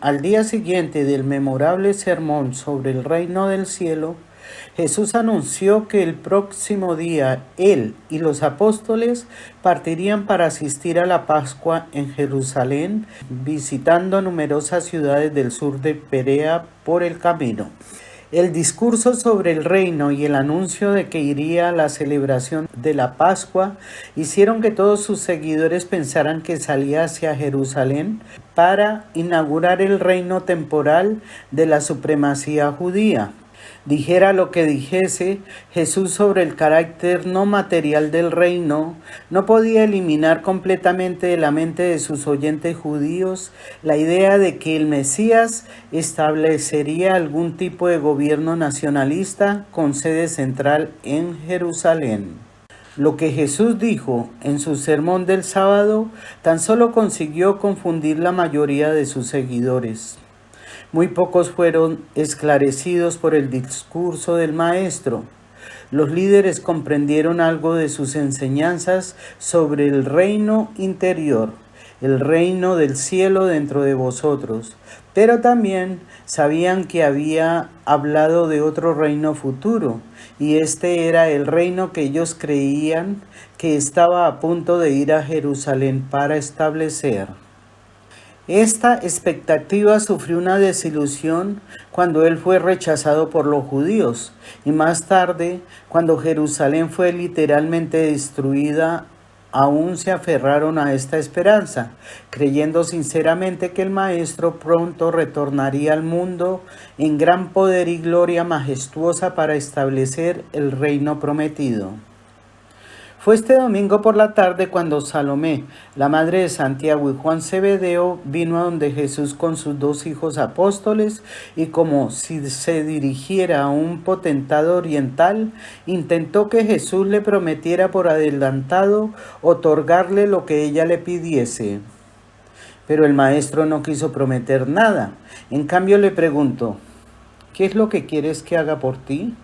Al día siguiente del memorable sermón sobre el reino del cielo, Jesús anunció que el próximo día él y los apóstoles partirían para asistir a la Pascua en Jerusalén, visitando numerosas ciudades del sur de Perea por el camino. El discurso sobre el reino y el anuncio de que iría a la celebración de la Pascua hicieron que todos sus seguidores pensaran que salía hacia Jerusalén para inaugurar el reino temporal de la supremacía judía. Dijera lo que dijese, Jesús sobre el carácter no material del reino no podía eliminar completamente de la mente de sus oyentes judíos la idea de que el Mesías establecería algún tipo de gobierno nacionalista con sede central en Jerusalén. Lo que Jesús dijo en su sermón del sábado tan solo consiguió confundir la mayoría de sus seguidores. Muy pocos fueron esclarecidos por el discurso del Maestro. Los líderes comprendieron algo de sus enseñanzas sobre el reino interior, el reino del cielo dentro de vosotros, pero también sabían que había hablado de otro reino futuro, y este era el reino que ellos creían que estaba a punto de ir a Jerusalén para establecer. Esta expectativa sufrió una desilusión cuando él fue rechazado por los judíos y más tarde, cuando Jerusalén fue literalmente destruida, aún se aferraron a esta esperanza, creyendo sinceramente que el Maestro pronto retornaría al mundo en gran poder y gloria majestuosa para establecer el reino prometido. Fue este domingo por la tarde cuando Salomé, la madre de Santiago y Juan Zebedeo, vino a donde Jesús con sus dos hijos apóstoles y como si se dirigiera a un potentado oriental, intentó que Jesús le prometiera por adelantado otorgarle lo que ella le pidiese. Pero el maestro no quiso prometer nada. En cambio le preguntó, ¿qué es lo que quieres que haga por ti?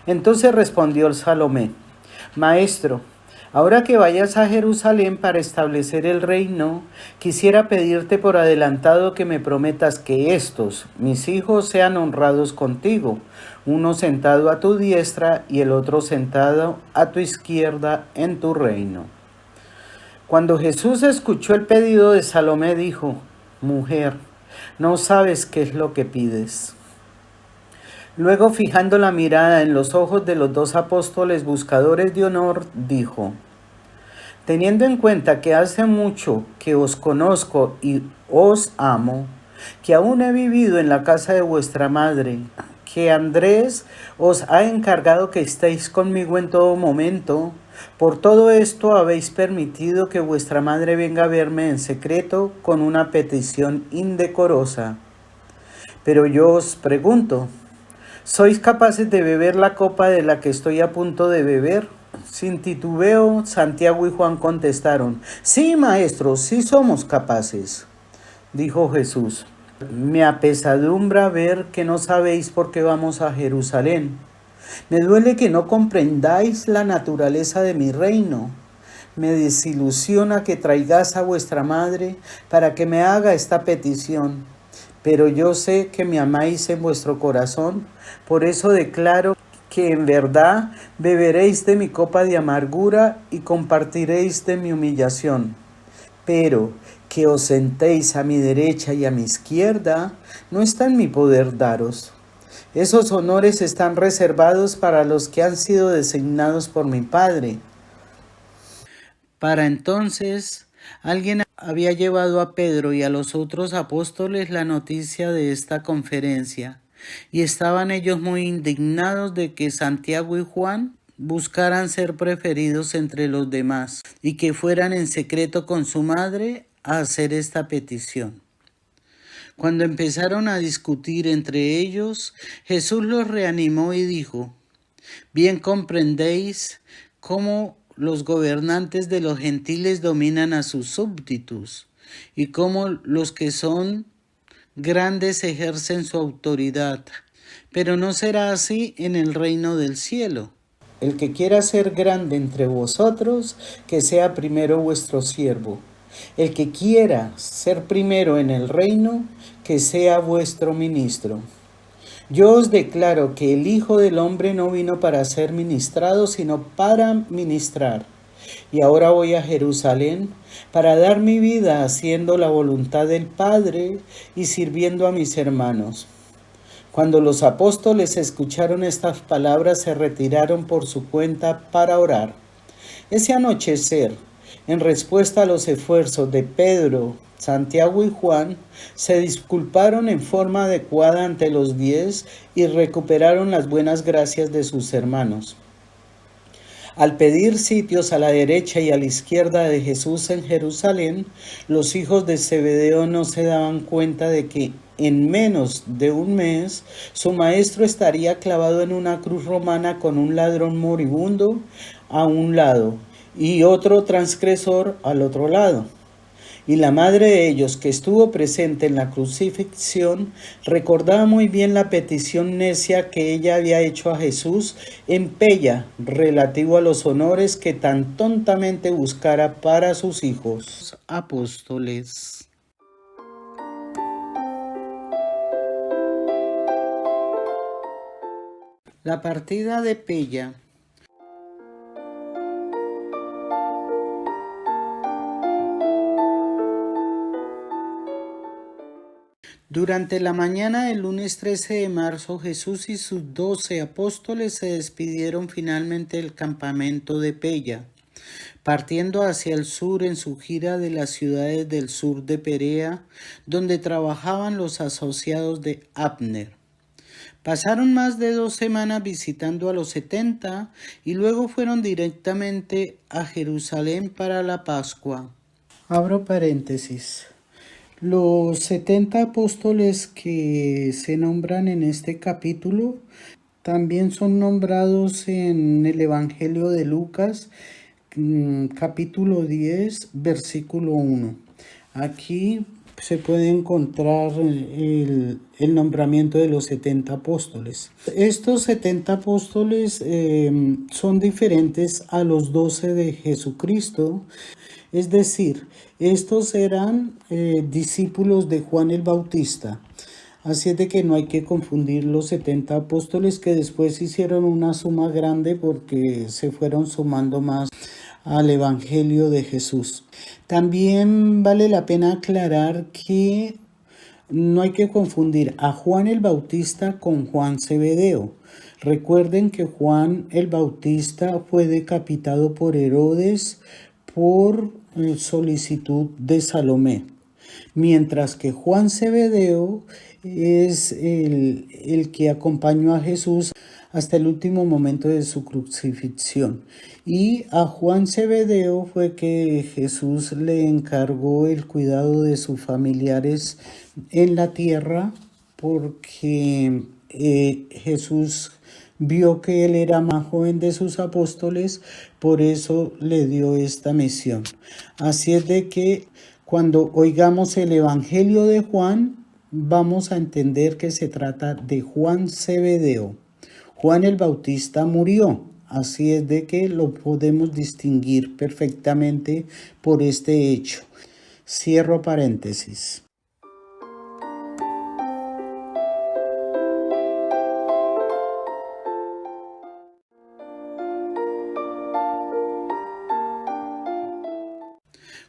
Entonces respondió el Salomé, Maestro, ahora que vayas a Jerusalén para establecer el reino, quisiera pedirte por adelantado que me prometas que estos, mis hijos, sean honrados contigo, uno sentado a tu diestra y el otro sentado a tu izquierda en tu reino. Cuando Jesús escuchó el pedido de Salomé, dijo, Mujer, no sabes qué es lo que pides. Luego, fijando la mirada en los ojos de los dos apóstoles buscadores de honor, dijo, Teniendo en cuenta que hace mucho que os conozco y os amo, que aún he vivido en la casa de vuestra madre, que Andrés os ha encargado que estéis conmigo en todo momento, por todo esto habéis permitido que vuestra madre venga a verme en secreto con una petición indecorosa. Pero yo os pregunto, ¿sois capaces de beber la copa de la que estoy a punto de beber? Sin titubeo, Santiago y Juan contestaron, Sí, maestro, sí somos capaces. Dijo Jesús, me apesadumbra ver que no sabéis por qué vamos a Jerusalén. Me duele que no comprendáis la naturaleza de mi reino. Me desilusiona que traigáis a vuestra madre para que me haga esta petición. Pero yo sé que me amáis en vuestro corazón, por eso declaro que en verdad beberéis de mi copa de amargura y compartiréis de mi humillación. Pero que os sentéis a mi derecha y a mi izquierda, no está en mi poder daros. Esos honores están reservados para los que han sido designados por mi Padre. Para entonces, alguien había llevado a Pedro y a los otros apóstoles la noticia de esta conferencia, y estaban ellos muy indignados de que Santiago y Juan buscaran ser preferidos entre los demás, y que fueran en secreto con su madre a hacer esta petición. Cuando empezaron a discutir entre ellos, Jesús los reanimó y dijo, Bien comprendéis cómo los gobernantes de los gentiles dominan a sus súbditos, y cómo los que son grandes ejercen su autoridad. Pero no será así en el reino del cielo. El que quiera ser grande entre vosotros, que sea primero vuestro siervo. El que quiera ser primero en el reino, que sea vuestro ministro. Yo os declaro que el Hijo del Hombre no vino para ser ministrado, sino para ministrar. Y ahora voy a Jerusalén para dar mi vida haciendo la voluntad del Padre y sirviendo a mis hermanos. Cuando los apóstoles escucharon estas palabras, se retiraron por su cuenta para orar. Ese anochecer, en respuesta a los esfuerzos de Pedro, Santiago y Juan, se disculparon en forma adecuada ante los 10 y recuperaron las buenas gracias de sus hermanos. Al pedir sitios a la derecha y a la izquierda de Jesús en Jerusalén, los hijos de Zebedeo no se daban cuenta de que en menos de un mes su maestro estaría clavado en una cruz romana con un ladrón moribundo a un lado y otro transgresor al otro lado. Y la madre de ellos, que estuvo presente en la crucifixión, recordaba muy bien la petición necia que ella había hecho a Jesús en Pella, relativo a los honores que tan tontamente buscara para sus hijos apóstoles. La partida de Pella. Durante la mañana del lunes 13 de marzo, Jesús y sus 12 apóstoles se despidieron finalmente del campamento de Pella, partiendo hacia el sur en su gira de las ciudades del sur de Perea, donde trabajaban los asociados de Abner. Pasaron más de 2 semanas visitando a los 70 y luego fueron directamente a Jerusalén para la Pascua. Abro paréntesis. Los 70 apóstoles que se nombran en este capítulo también son nombrados en el Evangelio de Lucas, capítulo 10, versículo 1. Aquí se puede encontrar el nombramiento de los 70 apóstoles. Estos 70 apóstoles son diferentes a los 12 de Jesucristo. Es decir, estos eran discípulos de Juan el Bautista. Así es de que no hay que confundir los 70 apóstoles, que después hicieron una suma grande porque se fueron sumando más al Evangelio de Jesús. También vale la pena aclarar que no hay que confundir a Juan el Bautista con Juan Zebedeo. Recuerden que Juan el Bautista fue decapitado por Herodes por solicitud de Salomé, mientras que Juan Zebedeo es el que acompañó a Jesús hasta el último momento de su crucifixión. Y a Juan Zebedeo fue que Jesús le encargó el cuidado de sus familiares en la tierra, porque Jesús vio que él era más joven de sus apóstoles, por eso le dio esta misión. Así es de que cuando oigamos el Evangelio de Juan, vamos a entender que se trata de Juan Zebedeo. Juan el Bautista murió, así es de que lo podemos distinguir perfectamente por este hecho. Cierro paréntesis.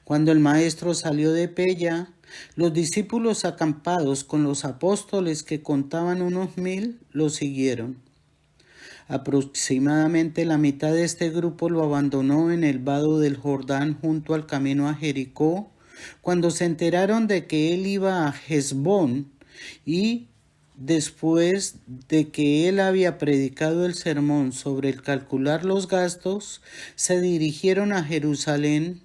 Cuando el maestro salió de Pella, los discípulos acampados con los apóstoles, que contaban unos 1000, lo siguieron. Aproximadamente la mitad de este grupo lo abandonó en el vado del Jordán junto al camino a Jericó, cuando se enteraron de que él iba a Hesbón, y después de que él había predicado el sermón sobre el calcular los gastos, se dirigieron a Jerusalén,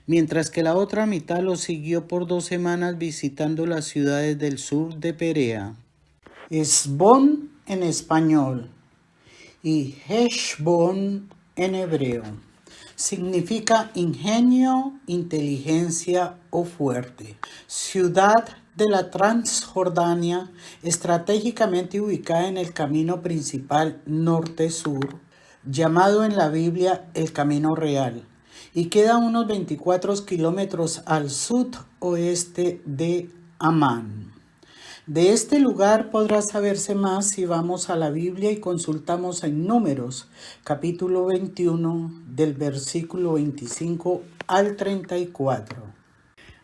mientras que la otra mitad lo siguió por 2 semanas visitando las ciudades del sur de Perea. Hesbón en español y Heshbón en hebreo significa ingenio, inteligencia o fuerte. Ciudad de la Transjordania, estratégicamente ubicada en el camino principal norte-sur, llamado en la Biblia el Camino Real, y queda a unos 24 kilómetros al sudoeste de Amán. De este lugar podrá saberse más si vamos a la Biblia y consultamos en Números, capítulo 21, del versículo 25 al 34.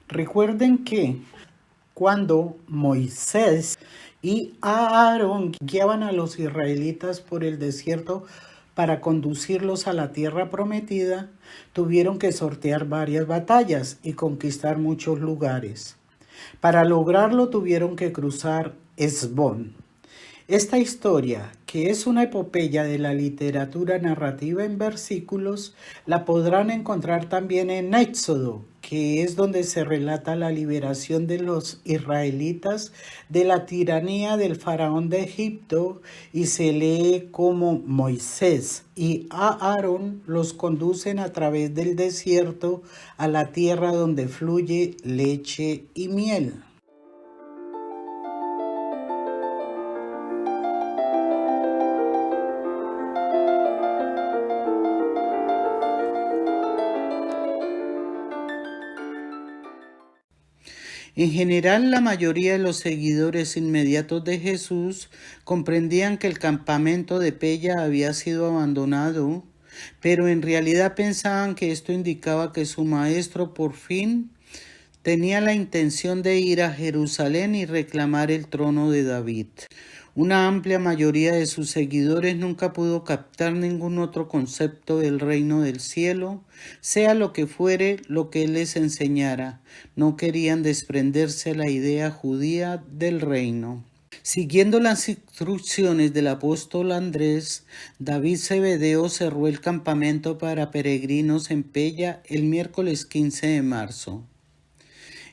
Recuerden que cuando Moisés y Aarón guiaban a los israelitas por el desierto para conducirlos a la tierra prometida, tuvieron que sortear varias batallas y conquistar muchos lugares. Para lograrlo tuvieron que cruzar Esbón. Esta historia, que es una epopeya de la literatura narrativa en versículos, la podrán encontrar también en Éxodo, que es donde se relata la liberación de los israelitas de la tiranía del faraón de Egipto y se lee como Moisés y Aarón los conducen a través del desierto a la tierra donde fluye leche y miel. En general, la mayoría de los seguidores inmediatos de Jesús comprendían que el campamento de Pella había sido abandonado, pero en realidad pensaban que esto indicaba que su maestro por fin tenía la intención de ir a Jerusalén y reclamar el trono de David. Una amplia mayoría de sus seguidores nunca pudo captar ningún otro concepto del reino del cielo, sea lo que fuere lo que él les enseñara. No querían desprenderse de la idea judía del reino. Siguiendo las instrucciones del apóstol Andrés, David Zebedeo cerró el campamento para peregrinos en Pella el miércoles 15 de marzo.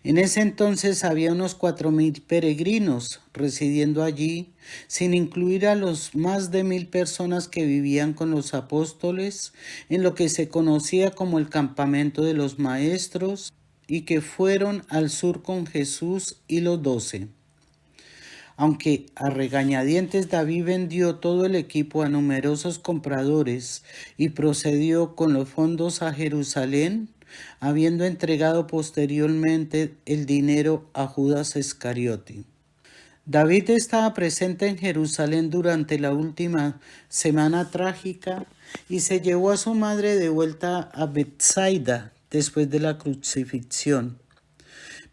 En ese entonces había unos 4,000 peregrinos residiendo allí, sin incluir a los más de 1,000 personas que vivían con los apóstoles en lo que se conocía como el campamento de los maestros y que fueron al sur con Jesús y los 12. Aunque a regañadientes David vendió todo el equipo a numerosos compradores y procedió con los fondos a Jerusalén, habiendo entregado posteriormente el dinero a Judas Iscariote. David estaba presente en Jerusalén durante la última semana trágica y se llevó a su madre de vuelta a Betsaida después de la crucifixión.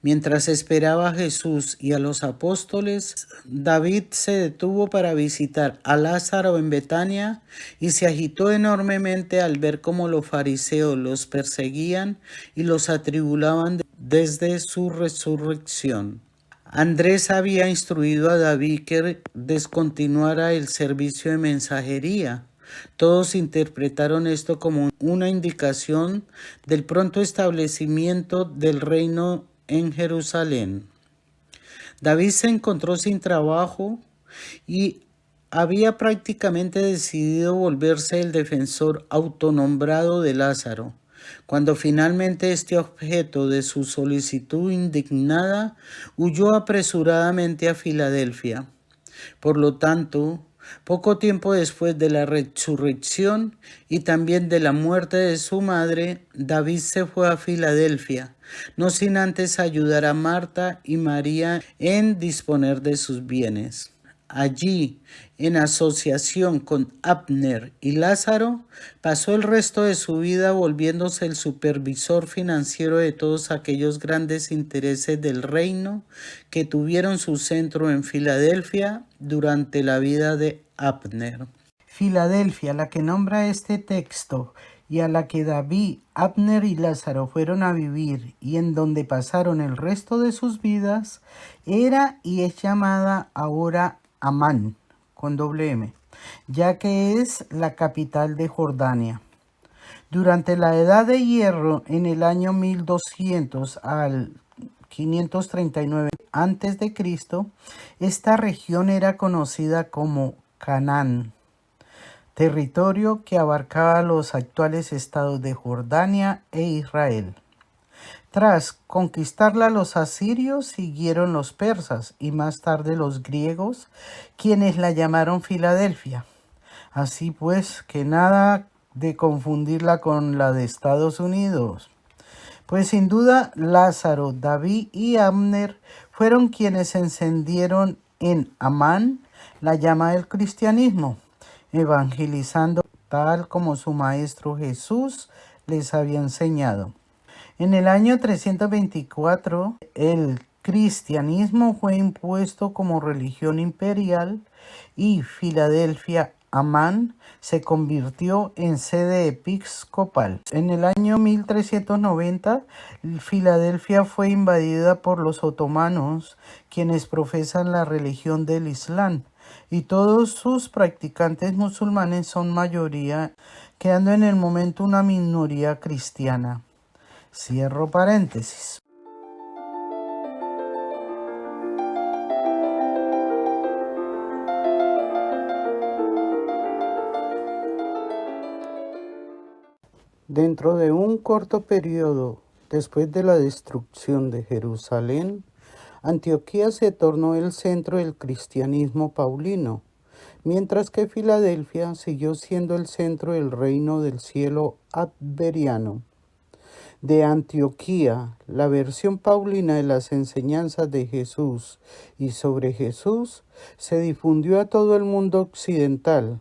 Mientras esperaba a Jesús y a los apóstoles, David se detuvo para visitar a Lázaro en Betania y se agitó enormemente al ver cómo los fariseos los perseguían y los atribulaban desde su resurrección. Andrés había instruido a David que descontinuara el servicio de mensajería. Todos interpretaron esto como una indicación del pronto establecimiento del reino en Jerusalén. David se encontró sin trabajo y había prácticamente decidido volverse el defensor autonombrado de Lázaro, cuando finalmente este objeto de su solicitud indignada huyó apresuradamente a Filadelfia. Por lo tanto, poco tiempo después de la resurrección y también de la muerte de su madre, David se fue a Filadelfia, no sin antes ayudar a Marta y María en disponer de sus bienes. Allí, en asociación con Abner y Lázaro, pasó el resto de su vida volviéndose el supervisor financiero de todos aquellos grandes intereses del reino que tuvieron su centro en Filadelfia durante la vida de Abner. Filadelfia, la que nombra este texto y a la que David, Abner y Lázaro fueron a vivir y en donde pasaron el resto de sus vidas, era y es llamada ahora Amán, con doble M, ya que es la capital de Jordania. Durante la Edad de Hierro, en el año 1200 al 539 a.C., esta región era conocida como Canaán, territorio que abarcaba los actuales estados de Jordania e Israel. Tras conquistarla, los asirios siguieron los persas y más tarde los griegos, quienes la llamaron Filadelfia. Así pues, que nada de confundirla con la de Estados Unidos. Pues sin duda Lázaro, David y Abner fueron quienes encendieron en Amán la llama del cristianismo, evangelizando tal como su maestro Jesús les había enseñado. En el año 324, el cristianismo fue impuesto como religión imperial y Filadelfia, Amán, se convirtió en sede episcopal. En el año 1390, Filadelfia fue invadida por los otomanos, quienes profesan la religión del Islam, y todos sus practicantes musulmanes son mayoría, quedando en el momento una minoría cristiana. Cierro paréntesis. Dentro de un corto periodo después de la destrucción de Jerusalén, Antioquía se tornó el centro del cristianismo paulino, mientras que Filadelfia siguió siendo el centro del reino del cielo adveriano. De Antioquía, la versión paulina de las enseñanzas de Jesús y sobre Jesús se difundió a todo el mundo occidental.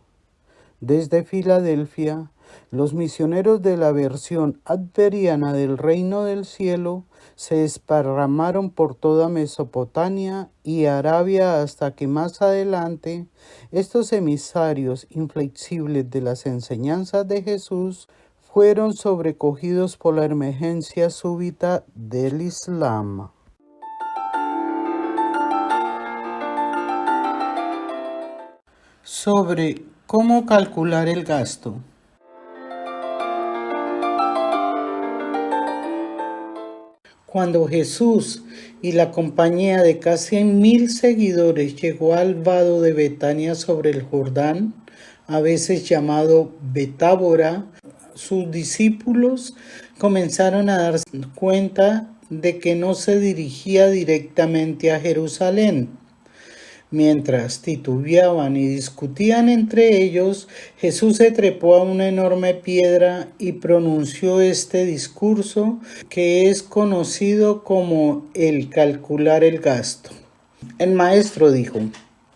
Desde Filadelfia, los misioneros de la versión adveriana del reino del cielo se desparramaron por toda Mesopotamia y Arabia hasta que más adelante estos emisarios inflexibles de las enseñanzas de Jesús fueron sobrecogidos por la emergencia súbita del Islam. Sobre cómo calcular el gasto. Cuando Jesús y la compañía de casi 1000 seguidores llegó al vado de Betania sobre el Jordán, a veces llamado Betábora, sus discípulos comenzaron a darse cuenta de que no se dirigía directamente a Jerusalén. Mientras titubeaban y discutían entre ellos, Jesús se trepó a una enorme piedra y pronunció este discurso que es conocido como el calcular el gasto. El maestro dijo: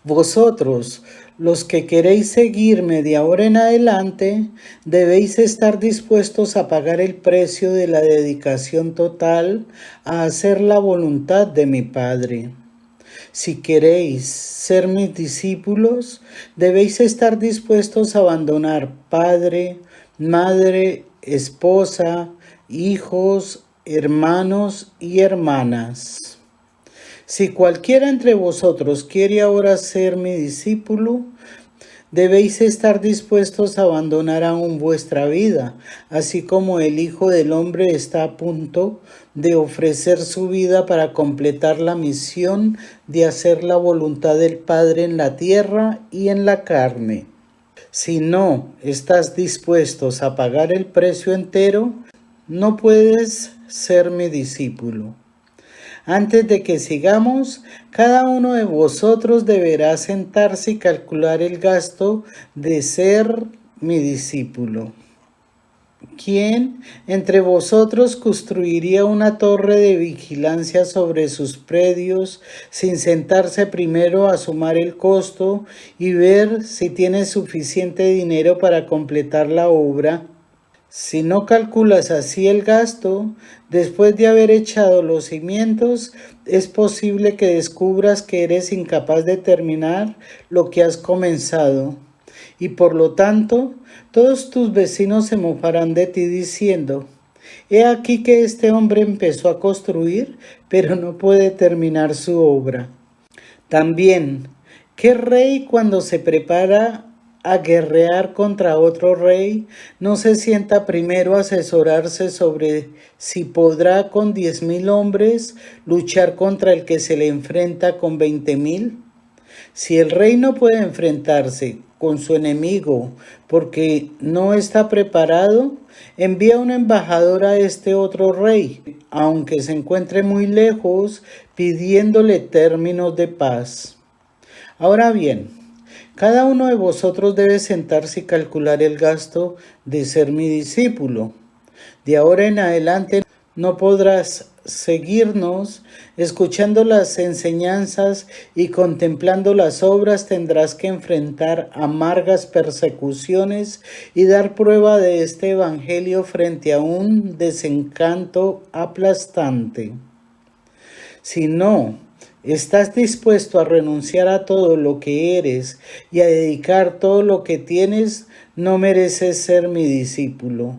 vosotros, los que queréis seguirme de ahora en adelante, debéis estar dispuestos a pagar el precio de la dedicación total a hacer la voluntad de mi Padre. Si queréis ser mis discípulos, debéis estar dispuestos a abandonar padre, madre, esposa, hijos, hermanos y hermanas. Si cualquiera entre vosotros quiere ahora ser mi discípulo, debéis estar dispuestos a abandonar aún vuestra vida, así como el Hijo del Hombre está a punto de ofrecer su vida para completar la misión de hacer la voluntad del Padre en la tierra y en la carne. Si no estás dispuestos a pagar el precio entero, no puedes ser mi discípulo. Antes de que sigamos, cada uno de vosotros deberá sentarse y calcular el gasto de ser mi discípulo. ¿Quién entre vosotros construiría una torre de vigilancia sobre sus predios sin sentarse primero a sumar el costo y ver si tiene suficiente dinero para completar la obra? Si no calculas así el gasto, después de haber echado los cimientos, es posible que descubras que eres incapaz de terminar lo que has comenzado. Y por lo tanto, todos tus vecinos se mofarán de ti diciendo: he aquí que este hombre empezó a construir, pero no puede terminar su obra. También, ¿qué rey cuando se prepara a guerrear contra otro rey no se sienta primero a asesorarse sobre si podrá con 10,000 hombres luchar contra el que se le enfrenta con 20,000? Si el rey no puede enfrentarse con su enemigo porque no está preparado, envía un embajador a este otro rey, aunque se encuentre muy lejos, pidiéndole términos de paz. Ahora bien, Cada uno de vosotros debe sentarse y calcular el gasto de ser mi discípulo. De ahora en adelante no podrás seguirnos escuchando las enseñanzas y contemplando las obras, tendrás que enfrentar amargas persecuciones y dar prueba de este evangelio frente a un desencanto aplastante. Si no estás dispuesto a renunciar a todo lo que eres y a dedicar todo lo que tienes, no mereces ser mi discípulo.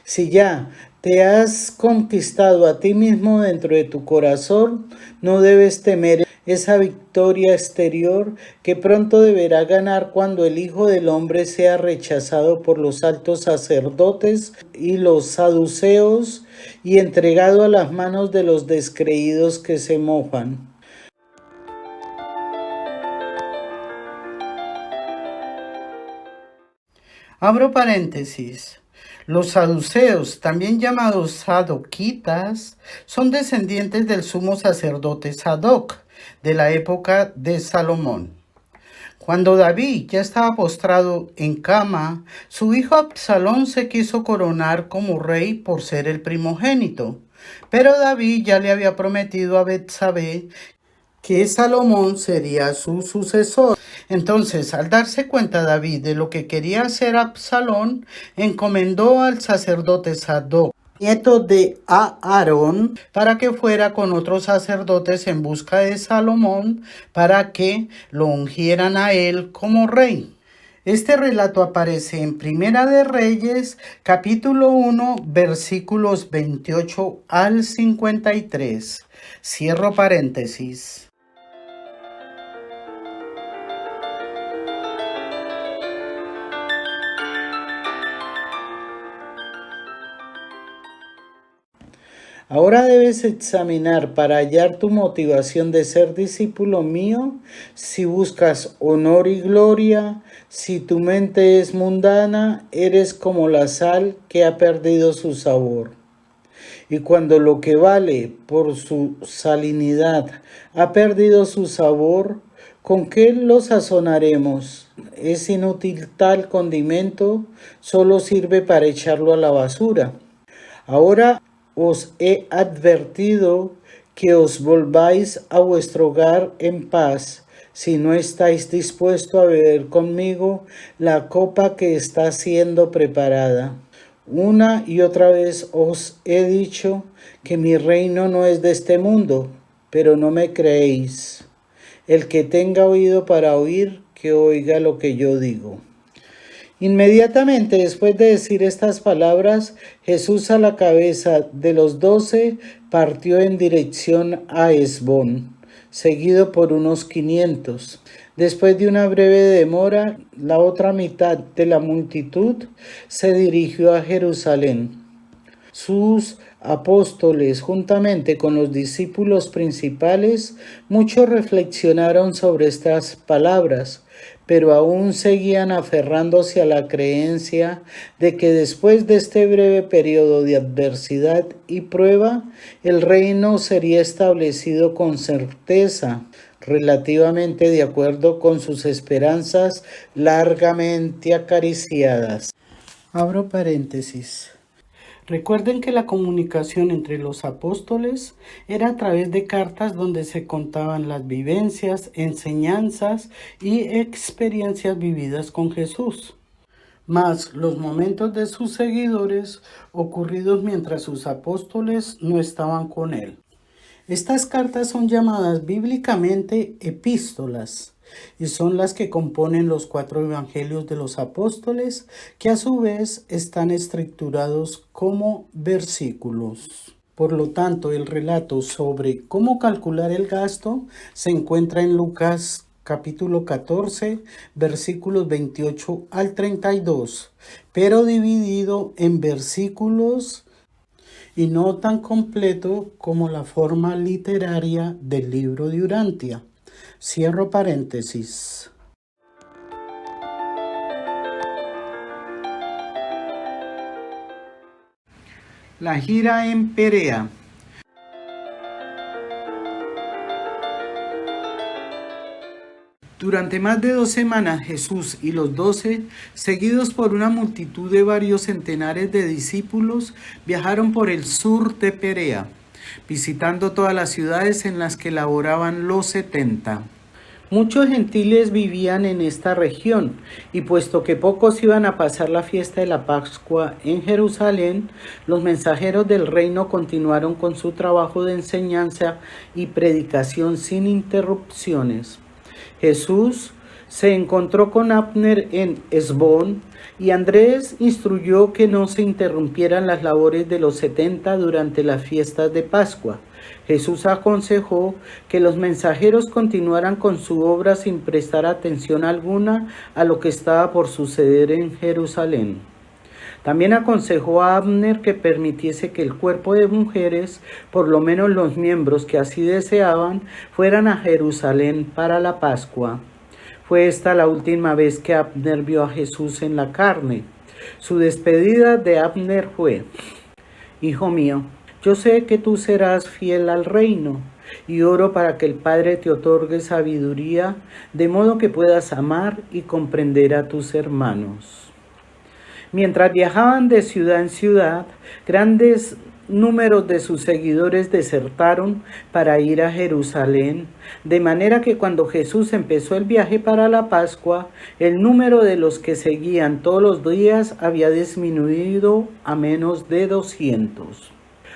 Si ya te has conquistado a ti mismo dentro de tu corazón, no debes temer esa victoria exterior que pronto deberá ganar cuando el Hijo del Hombre sea rechazado por los altos sacerdotes y los saduceos y entregado a las manos de los descreídos que se mojan. Abro paréntesis. Los saduceos, también llamados sadoquitas, son descendientes del sumo sacerdote Sadoc, de la época de Salomón. Cuando David ya estaba postrado en cama, su hijo Absalón se quiso coronar como rey por ser el primogénito. Pero David ya le había prometido a Betsabé que Salomón sería su sucesor. Entonces, al darse cuenta David de lo que quería hacer Absalón, encomendó al sacerdote Sadoc, nieto de Aarón, para que fuera con otros sacerdotes en busca de Salomón, para que lo ungieran a él como rey. Este relato aparece en Primera de Reyes, capítulo 1, versículos 28 al 53. Cierro paréntesis. Ahora debes examinar para hallar tu motivación de ser discípulo mío, si buscas honor y gloria, si tu mente es mundana, eres como la sal que ha perdido su sabor. Y cuando lo que vale por su salinidad ha perdido su sabor, ¿con qué lo sazonaremos? Es inútil tal condimento, solo sirve para echarlo a la basura. Ahora os he advertido que os volváis a vuestro hogar en paz, si no estáis dispuestos a beber conmigo la copa que está siendo preparada. Una y otra vez os he dicho que mi reino no es de este mundo, pero no me creéis. El que tenga oído para oír, que oiga lo que yo digo. Inmediatamente después de decir estas palabras, Jesús a la cabeza de los 12 partió en dirección a Esbón, seguido por unos 500. Después de una breve demora, la otra mitad de la multitud se dirigió a Jerusalén. Sus apóstoles, juntamente con los discípulos principales, muchos reflexionaron sobre estas palabras, pero aún seguían aferrándose a la creencia de que después de este breve periodo de adversidad y prueba, el reino sería establecido con certeza, relativamente de acuerdo con sus esperanzas largamente acariciadas. Abro paréntesis. Recuerden que la comunicación entre los apóstoles era a través de cartas donde se contaban las vivencias, enseñanzas y experiencias vividas con Jesús, más los momentos de sus seguidores ocurridos mientras sus apóstoles no estaban con él. Estas cartas son llamadas bíblicamente epístolas y son las que componen los 4 evangelios de los apóstoles, que a su vez están estructurados como versículos. Por lo tanto, el relato sobre cómo calcular el gasto se encuentra en Lucas capítulo 14, versículos 28 al 32, pero dividido en versículos y no tan completo como la forma literaria del libro de Urantia. Cierro paréntesis. La gira en Perea. Durante más de 2 semanas Jesús y los 12, seguidos por una multitud de varios centenares de discípulos, viajaron por el sur de Perea, visitando todas las ciudades en las que laboraban los 70. Muchos gentiles vivían en esta región, y puesto que pocos iban a pasar la fiesta de la Pascua en Jerusalén, los mensajeros del reino continuaron con su trabajo de enseñanza y predicación sin interrupciones. Jesús se encontró con Abner en Esbón, y Andrés instruyó que no se interrumpieran las labores de los 70 durante las fiestas de Pascua. Jesús aconsejó que los mensajeros continuaran con su obra sin prestar atención alguna a lo que estaba por suceder en Jerusalén. También aconsejó a Abner que permitiese que el cuerpo de mujeres, por lo menos los miembros que así deseaban, fueran a Jerusalén para la Pascua. Fue esta la última vez que Abner vio a Jesús en la carne. Su despedida de Abner fue: Hijo mío, yo sé que tú serás fiel al reino, y oro para que el Padre te otorgue sabiduría, de modo que puedas amar y comprender a tus hermanos. Mientras viajaban de ciudad en ciudad, grandes números de sus seguidores desertaron para ir a Jerusalén, de manera que cuando Jesús empezó el viaje para la Pascua, el número de los que seguían todos los días había disminuido a menos de 200.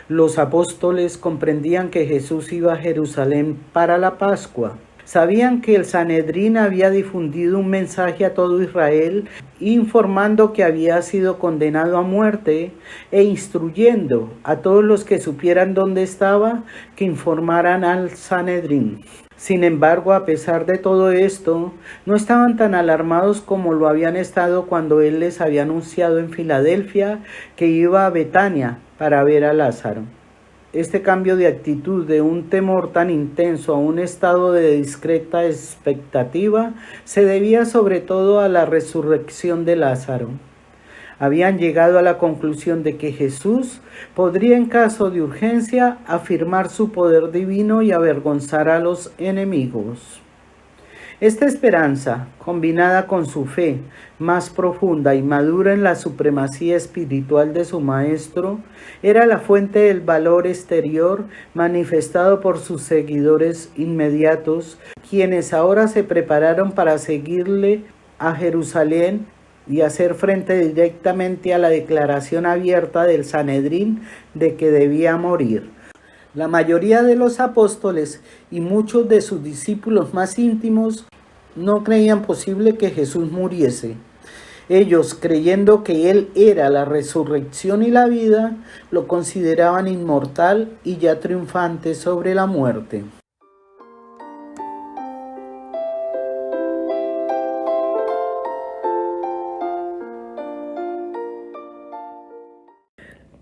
Los apóstoles comprendían que Jesús iba a Jerusalén para la Pascua. Sabían que el Sanedrín había difundido un mensaje a todo Israel, informando que había sido condenado a muerte e instruyendo a todos los que supieran dónde estaba que informaran al Sanedrín. Sin embargo, a pesar de todo esto, no estaban tan alarmados como lo habían estado cuando él les había anunciado en Filadelfia que iba a Betania para ver a Lázaro. Este cambio de actitud de un temor tan intenso a un estado de discreta expectativa se debía sobre todo a la resurrección de Lázaro. Habían llegado a la conclusión de que Jesús podría en caso de urgencia afirmar su poder divino y avergonzar a los enemigos. Esta esperanza, combinada con su fe más profunda y madura en la supremacía espiritual de su Maestro, era la fuente del valor exterior manifestado por sus seguidores inmediatos, quienes ahora se prepararon para seguirle a Jerusalén y hacer frente directamente a la declaración abierta del Sanedrín de que debía morir. La mayoría de los apóstoles y muchos de sus discípulos más íntimos no creían posible que Jesús muriese. Ellos, creyendo que Él era la resurrección y la vida, lo consideraban inmortal y ya triunfante sobre la muerte.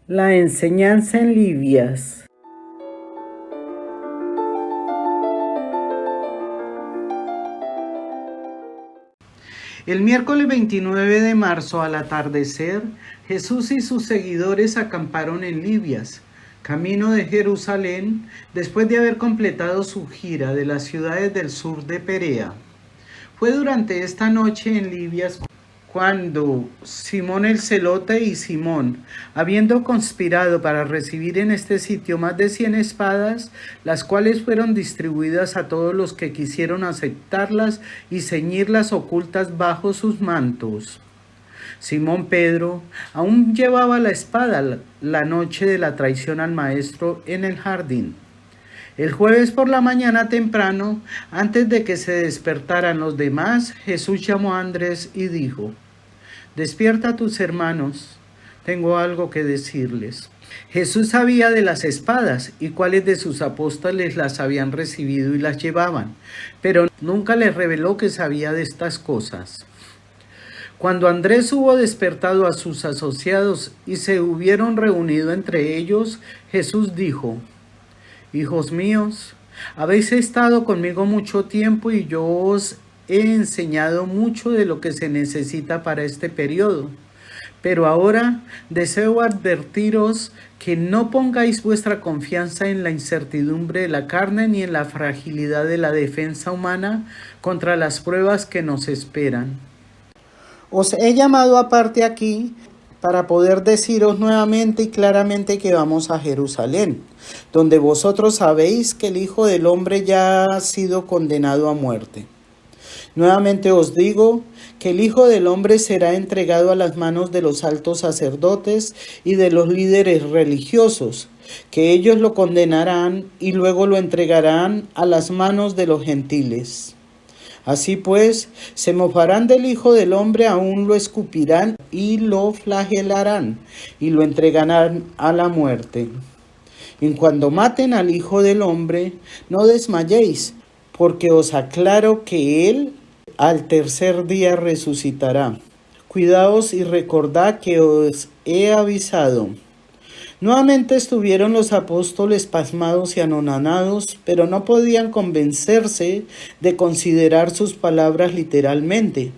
La enseñanza en Livias. El miércoles 29 de marzo al atardecer, Jesús y sus seguidores acamparon en Livias, camino de Jerusalén, después de haber completado su gira de las ciudades del sur de Perea. Fue durante esta noche en Livias cuando Simón el Celote y Simón, habiendo conspirado para recibir en este sitio más de 100 espadas, las cuales fueron distribuidas a todos los que quisieron aceptarlas y ceñirlas ocultas bajo sus mantos. Simón Pedro aún llevaba la espada la noche de la traición al Maestro en el jardín. El jueves por la mañana temprano, antes de que se despertaran los demás, Jesús llamó a Andrés y dijo: «Despierta a tus hermanos, tengo algo que decirles». Jesús sabía de las espadas y cuáles de sus apóstoles las habían recibido y las llevaban, pero nunca les reveló que sabía de estas cosas. Cuando Andrés hubo despertado a sus asociados y se hubieron reunido entre ellos, Jesús dijo: «Hijos míos, habéis estado conmigo mucho tiempo y yo os he enseñado mucho de lo que se necesita para este periodo. Pero ahora deseo advertiros que no pongáis vuestra confianza en la incertidumbre de la carne ni en la fragilidad de la defensa humana contra las pruebas que nos esperan. Os he llamado aparte aquí para poder deciros nuevamente y claramente que vamos a Jerusalén, donde vosotros sabéis que el Hijo del Hombre ya ha sido condenado a muerte. Nuevamente os digo que el Hijo del Hombre será entregado a las manos de los altos sacerdotes y de los líderes religiosos, que ellos lo condenarán y luego lo entregarán a las manos de los gentiles. Así pues, se mofarán del Hijo del Hombre, aún lo escupirán y lo flagelarán y lo entregarán a la muerte. Y cuando maten al Hijo del Hombre, no desmayéis, porque os aclaro que Él al tercer día resucitará. Cuidaos y recordad que os he avisado. Nuevamente estuvieron los apóstoles pasmados y anonadados, pero no podían convencerse de considerar sus palabras literalmente.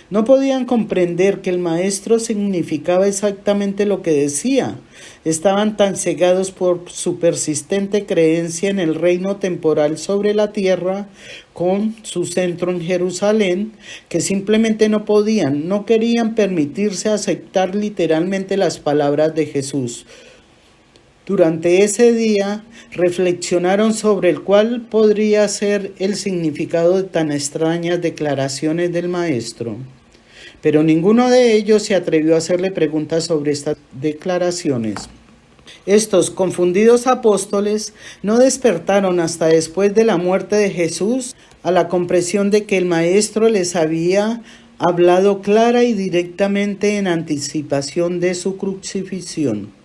No podían comprender que el Maestro significaba exactamente lo que decía. Estaban tan cegados por su persistente creencia en el reino temporal sobre la tierra, con su centro en Jerusalén, que simplemente no querían permitirse aceptar literalmente las palabras de Jesús. Durante ese día reflexionaron sobre el cuál podría ser el significado de tan extrañas declaraciones del Maestro. Pero ninguno de ellos se atrevió a hacerle preguntas sobre estas declaraciones. Estos confundidos apóstoles no despertaron hasta después de la muerte de Jesús a la comprensión de que el Maestro les había hablado clara y directamente en anticipación de su crucifixión.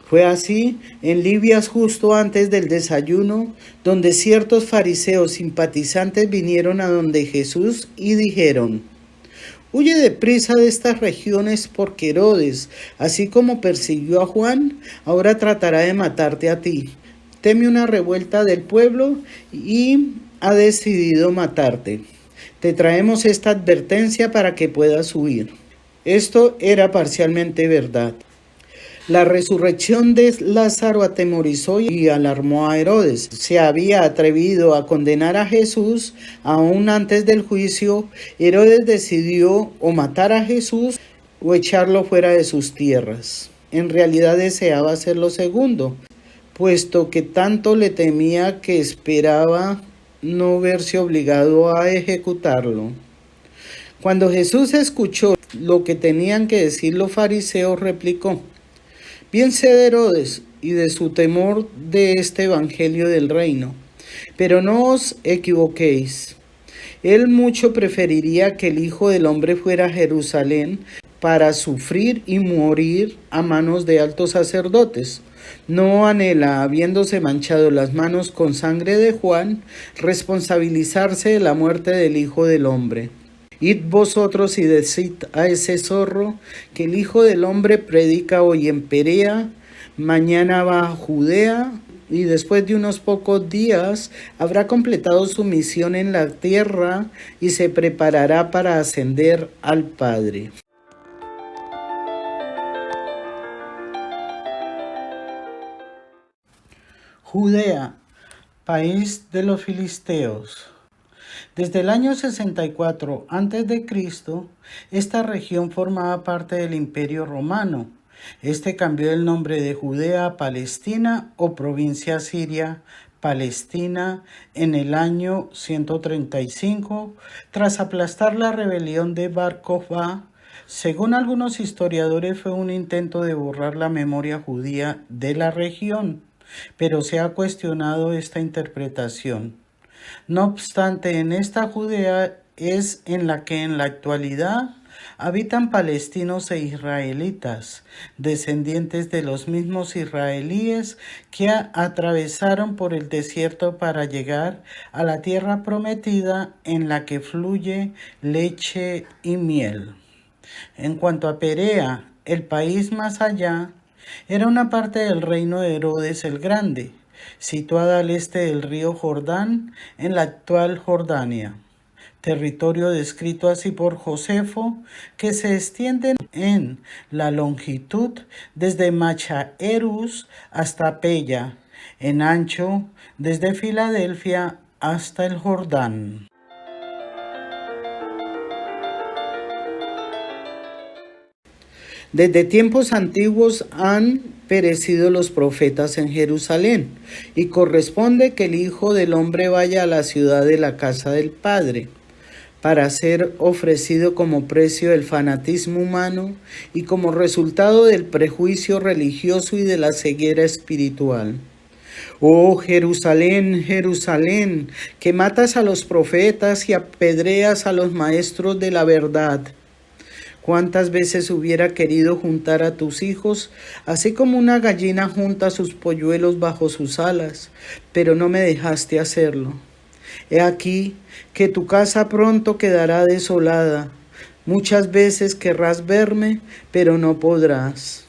Fue así en Libias justo antes del desayuno, donde ciertos fariseos simpatizantes vinieron a donde Jesús y dijeron: «Huye deprisa de estas regiones, porque Herodes, así como persiguió a Juan, ahora tratará de matarte a ti. Teme una revuelta del pueblo y ha decidido matarte. Te traemos esta advertencia para que puedas huir». Esto era parcialmente verdad. La resurrección de Lázaro atemorizó y alarmó a Herodes. Se había atrevido a condenar a Jesús aún antes del juicio. Herodes decidió o matar a Jesús o echarlo fuera de sus tierras. En realidad deseaba hacer lo segundo, puesto que tanto le temía que esperaba no verse obligado a ejecutarlo. Cuando Jesús escuchó lo que tenían que decir los fariseos, replicó: «Bien sé de Herodes y de su temor de este evangelio del reino, pero no os equivoquéis. Él mucho preferiría que el Hijo del Hombre fuera a Jerusalén para sufrir y morir a manos de altos sacerdotes. No anhela, habiéndose manchado las manos con sangre de Juan, responsabilizarse de la muerte del Hijo del Hombre. Id vosotros y decid a ese zorro que el Hijo del Hombre predica hoy en Perea, mañana va a Judea, y después de unos pocos días habrá completado su misión en la tierra y se preparará para ascender al Padre». Judea, país de los filisteos. Desde el año 64 a.C., esta región formaba parte del Imperio Romano. Este cambió el nombre de Judea a Palestina o provincia siria Palestina en el año 135, tras aplastar la rebelión de Bar Kokhba. Según algunos historiadores, fue un intento de borrar la memoria judía de la región, pero se ha cuestionado esta interpretación. No obstante, en esta Judea es en la que en la actualidad habitan palestinos e israelitas, descendientes de los mismos israelíes que atravesaron por el desierto para llegar a la tierra prometida en la que fluye leche y miel. En cuanto a Perea, el país más allá, era una parte del reino de Herodes el Grande, situada al este del río Jordán, en la actual Jordania. territorio descrito así por Josefo, que se extiende en la longitud desde Machaerus hasta Pella, en ancho desde Filadelfia hasta el Jordán. Desde tiempos antiguos han perecido los profetas en Jerusalén, y corresponde que el Hijo del Hombre vaya a la ciudad de la casa del Padre, para ser ofrecido como precio del fanatismo humano y como resultado del prejuicio religioso y de la ceguera espiritual. Oh Jerusalén, Jerusalén, que matas a los profetas y apedreas a los maestros de la verdad. ¿Cuántas veces hubiera querido juntar a tus hijos, así como una gallina junta sus polluelos bajo sus alas, pero no me dejaste hacerlo? He aquí que tu casa pronto quedará desolada. Muchas veces querrás verme, pero no podrás.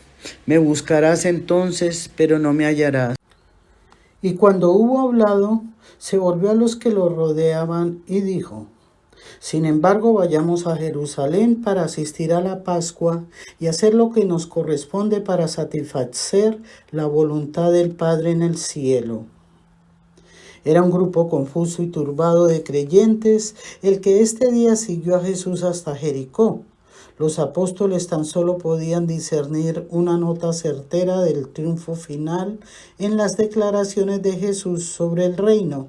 Me buscarás entonces, pero no me hallarás. Y cuando hubo hablado, se volvió a los que lo rodeaban y dijo: Sin embargo, vayamos a Jerusalén para asistir a la Pascua y hacer lo que nos corresponde para satisfacer la voluntad del Padre en el cielo. Era un grupo confuso y turbado de creyentes el que este día siguió a Jesús hasta Jericó. Los apóstoles tan solo podían discernir una nota certera del triunfo final en las declaraciones de Jesús sobre el reino.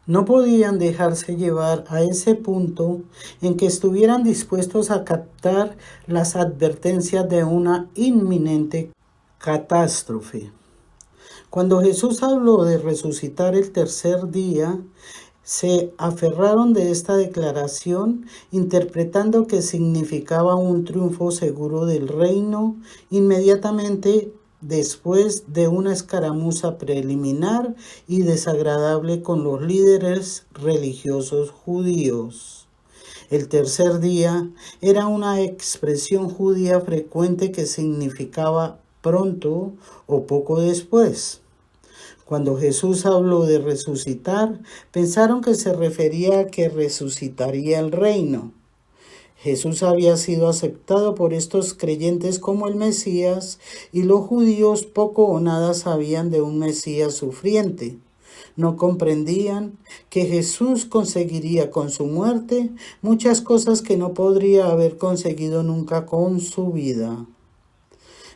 No podían dejarse llevar a ese punto en que estuvieran dispuestos a captar las advertencias de una inminente catástrofe. Cuando Jesús habló de resucitar el tercer día, se aferraron de esta declaración, interpretando que significaba un triunfo seguro del reino inmediatamente después de una escaramuza preliminar y desagradable con los líderes religiosos judíos. El tercer día era una expresión judía frecuente que significaba pronto o poco después. Cuando Jesús habló de resucitar, pensaron que se refería a que resucitaría el reino. Jesús había sido aceptado por estos creyentes como el Mesías, y los judíos poco o nada sabían de un Mesías sufriente. No comprendían que Jesús conseguiría con su muerte muchas cosas que no podría haber conseguido nunca con su vida.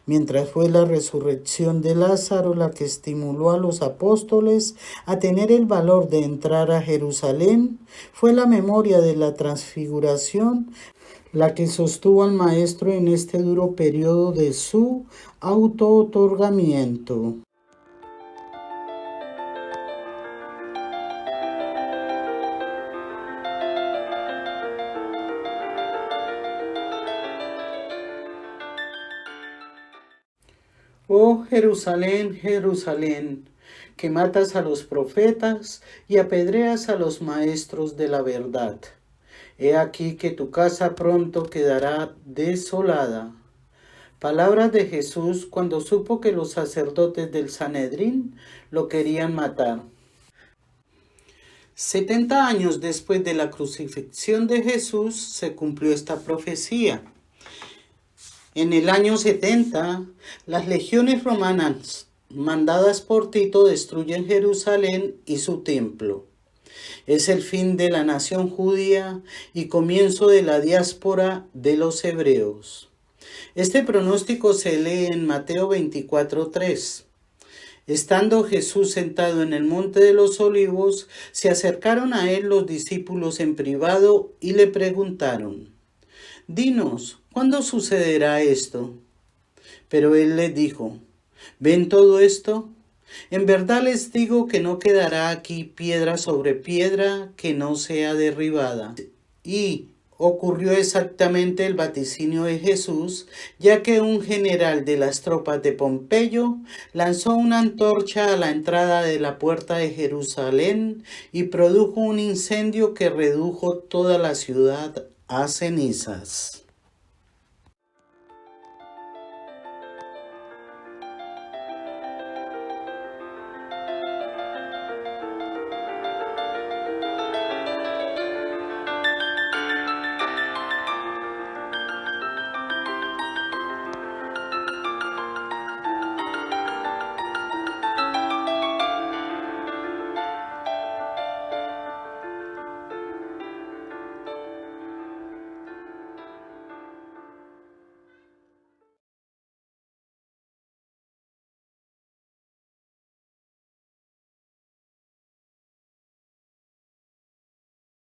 Mientras fue la resurrección de Lázaro la que estimuló a los apóstoles a tener el valor de entrar a Jerusalén, fue la memoria de la transfiguración la que sostuvo al Maestro en este duro periodo de su auto-otorgamiento. Oh Jerusalén, Jerusalén, que matas a los profetas y apedreas a los maestros de la verdad. He aquí que tu casa pronto quedará desolada. Palabras de Jesús cuando supo que los sacerdotes del Sanedrín lo querían matar. 70 años después de la crucifixión de Jesús se cumplió esta profecía. En el año 70, las legiones romanas mandadas por Tito destruyen Jerusalén y su templo. Es el fin de la nación judía y comienzo de la diáspora de los hebreos. Este pronóstico se lee en Mateo 24:3. Estando Jesús sentado en el monte de los olivos, se acercaron a él los discípulos en privado y le preguntaron: Dinos, ¿cuándo sucederá esto? Pero él les dijo: ¿Ven todo esto? En verdad les digo que no quedará aquí piedra sobre piedra que no sea derribada. Y ocurrió exactamente el vaticinio de Jesús, ya que un general de las tropas de Pompeyo lanzó una antorcha a la entrada de la puerta de Jerusalén y produjo un incendio que redujo toda la ciudad a cenizas.